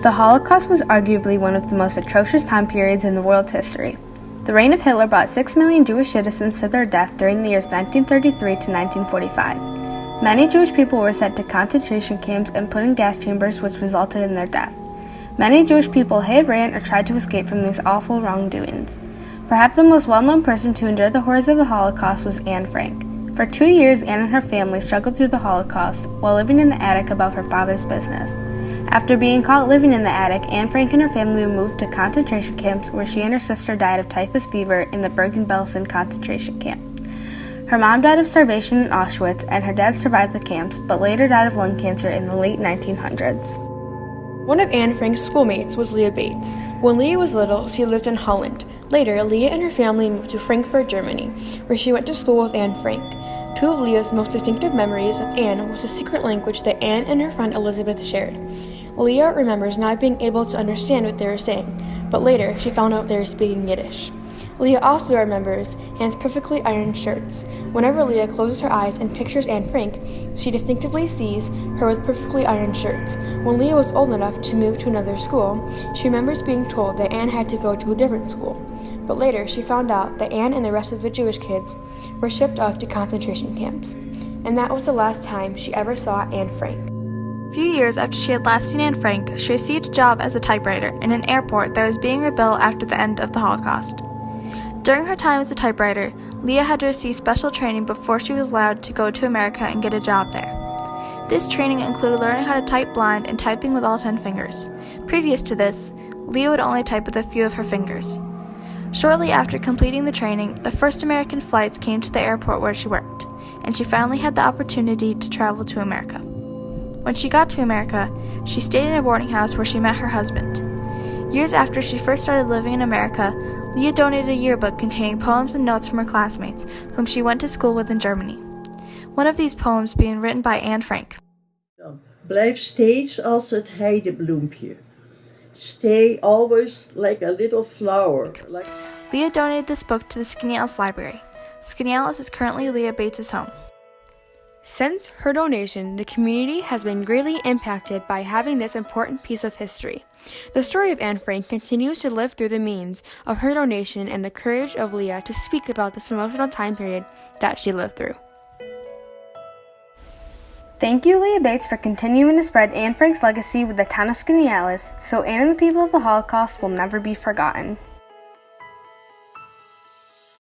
The Holocaust was arguably one of the most atrocious time periods in the world's history. The reign of Hitler brought 6 million Jewish citizens to their death during the years 1933 to 1945. Many Jewish people were sent to concentration camps and put in gas chambers, which resulted in their death. Many Jewish people hid, ran, or tried to escape from these awful wrongdoings. Perhaps the most well-known person to endure the horrors of the Holocaust was Anne Frank. For 2 years, Anne and her family struggled through the Holocaust while living in the attic above her father's business. After being caught living in the attic, Anne Frank and her family moved to concentration camps where she and her sister died of typhus fever in the Bergen-Belsen concentration camp. Her mom died of starvation in Auschwitz, and her dad survived the camps, but later died of lung cancer in the late 1900s. One of Anne Frank's schoolmates was Lia Bates. When Lia was little, she lived in Holland. Later, Lia and her family moved to Frankfurt, Germany, where she went to school with Anne Frank. Two of Lia's most distinctive memories of Anne was a secret language that Anne and her friend Elizabeth shared. Lia remembers not being able to understand what they were saying, but later she found out they were speaking Yiddish. Lia also remembers Anne's perfectly ironed shirts. Whenever Lia closes her eyes and pictures Anne Frank, she distinctively sees her with perfectly ironed shirts. When Lia was old enough to move to another school, she remembers being told that Anne had to go to a different school. But later she found out that Anne and the rest of the Jewish kids were shipped off to concentration camps. And that was the last time she ever saw Anne Frank. A few years after she had last seen Anne Frank, she received a job as a typewriter in an airport that was being rebuilt after the end of the Holocaust. During her time as a typewriter, Lia had to receive special training before she was allowed to go to America and get a job there. This training included learning how to type blind and typing with all 10 fingers. Previous to this, Lia would only type with a few of her fingers. Shortly after completing the training, the first American flights came to the airport where she worked, and she finally had the opportunity to travel to America. When she got to America, she stayed in a boarding house where she met her husband. Years after she first started living in America, Lia donated a yearbook containing poems and notes from her classmates, whom she went to school with in Germany. One of these poems being written by Anne Frank. Blijf steeds als het heidebloempje. Stay always like a little flower. Lia donated this book to the Skaneateles Library. Skaneateles is currently Lia Bates' home. Since her donation, the community has been greatly impacted by having this important piece of history. The story of Anne Frank continues to live through the means of her donation and the courage of Lia to speak about this emotional time period that she lived through. Thank you, Lia Bates, for continuing to spread Anne Frank's legacy with the town of Skaneateles, so Anne and the people of the Holocaust will never be forgotten.